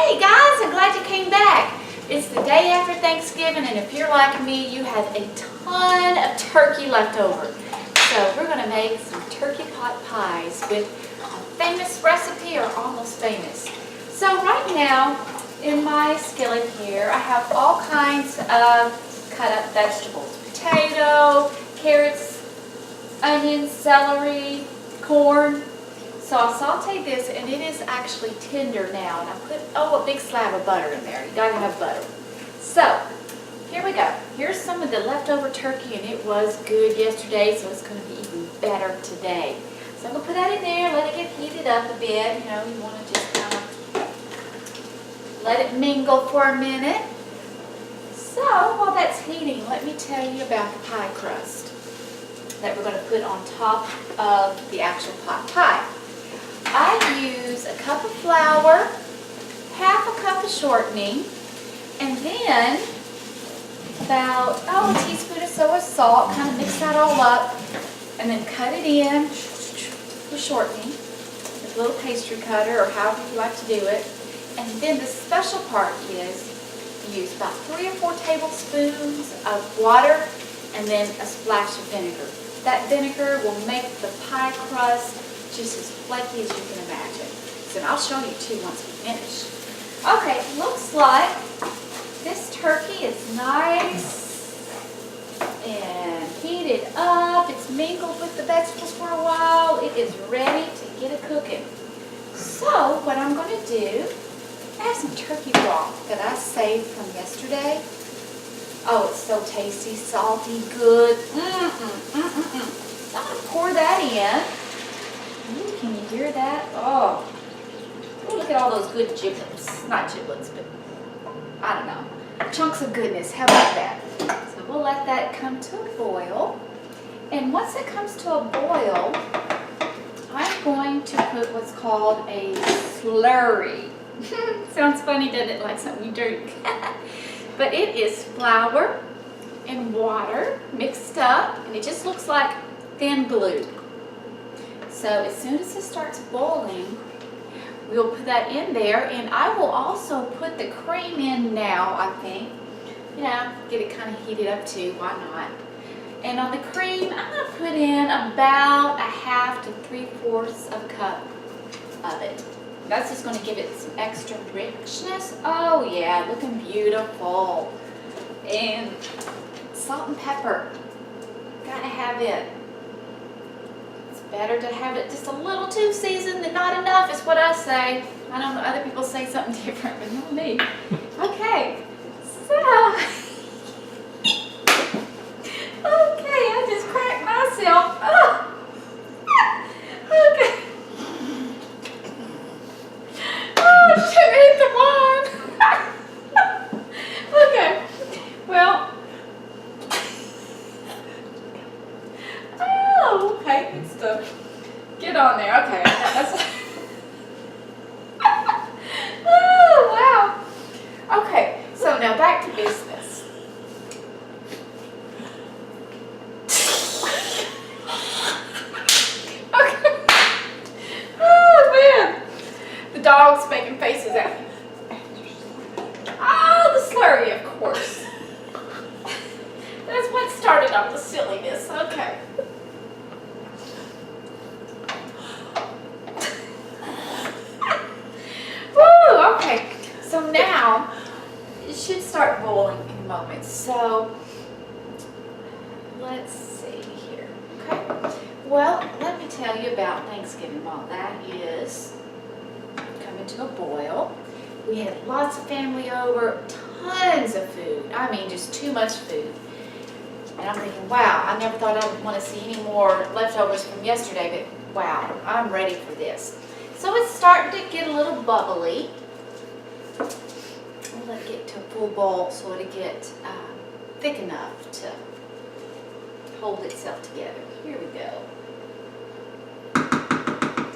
Hey guys, I'm glad you came back. It's the day after Thanksgiving, and if you're like me, you have a ton of turkey left over. So we're going to make some turkey pot pies with a famous recipe, or almost famous. So right now, in my skillet here, I have all kinds of cut up vegetables. Potato, carrots, onions, celery, corn. So I'll saute this, and it is actually tender now. And I put, a big slab of butter in there. You gotta have butter. So, here we go. Here's some of the leftover turkey, and it was good yesterday, so it's gonna be even better today. So I'm gonna put that in there, let it get heated up a bit. You know, you wanna just kind of let it mingle for a minute. So, while that's heating, let me tell you about the pie crust that we're gonna put on top of the actual pot pie. I use a cup of flour, half a cup of shortening, and then about a teaspoon or so of salt. Kind of mix that all up, and then cut it in with shortening with a little pastry cutter, or however you like to do it. And then the special part is use about 3 or 4 tablespoons of water, and then a splash of vinegar. That vinegar will make the pie crust just as flaky as you can imagine. So I'll show you too once we finish. Okay, looks like this turkey is nice and heated up. It's mingled with the vegetables for a while. It is ready to get it cooking. So what I'm going to do, I have some turkey broth that I saved from yesterday. Oh, it's so tasty, salty, good. So I'm going to pour that in. Ooh, can you hear that? Oh, ooh, look at all those good giblets. Not giblets, but I don't know. Chunks of goodness. How about that? So we'll let that come to a boil. And once it comes to a boil, I'm going to put what's called a slurry. Sounds funny, doesn't it? Like something you drink. But it is flour and water mixed up, and it just looks like thin glue. So as soon as it starts boiling, we'll put that in there, and I will also put the cream in now, I think. You know, get it kind of heated up too, why not? And on the cream, I'm going to put in about a half to 3/4 of a cup of it. That's just going to give it some extra richness. Oh yeah, looking beautiful. And salt and pepper, gotta have it. Better to have it just a little too seasoned than not enough is what I say. I don't know, other people say something different, but not me. Okay, so, okay, I just cracked myself. Oh. Okay. Oh, I should eat the wine. Okay, well. Okay, good stuff. Get on there. Okay. That's oh, wow. Okay, so now back to business. Okay. Oh, man. The dog's making faces at me. Oh, the slurry, of course. That's what started all the silliness. Okay. Okay, so now it should start boiling in a moment. So let's see here. Okay, well, let me tell you about Thanksgiving while that is coming to a boil. We had lots of family over, tons of food. I mean, just too much food. And I'm thinking, wow, I never thought I would want to see any more leftovers from yesterday, but wow, I'm ready for this. So it's starting to get a little bubbly. We'll let it get to a full boil so it'll get thick enough to hold itself together. Here we go.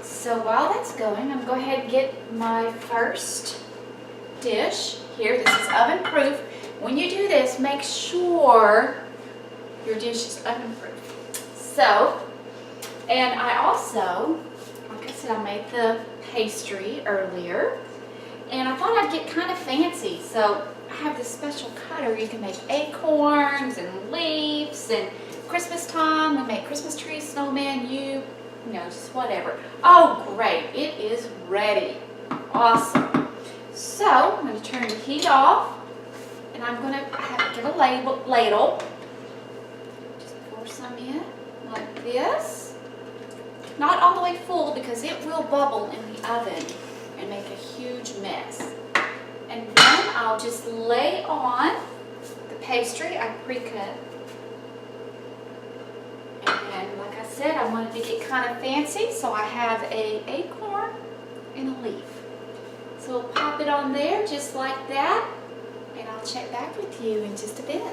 So while that's going, I'm going to go ahead and get my first dish. Here, this is oven proof. When you do this, make sure your dish is oven proof. So, and I also, like I said, I made the pastry earlier. And I thought I'd get kind of fancy, so I have this special cutter. You can make acorns and leaves, and Christmas time, we make Christmas trees, snowman, you know, just whatever. Oh, great, it is ready. Awesome. So, I'm going to turn the heat off, and I'm going to get a ladle. Just pour some in, like this. Not all the way full, because it will bubble in the oven and make a huge mess. And then I'll just lay on the pastry I pre-cut. And like I said, I wanted to get kind of fancy, so I have an acorn and a leaf. So we'll pop it on there just like that, and I'll check back with you in just a bit.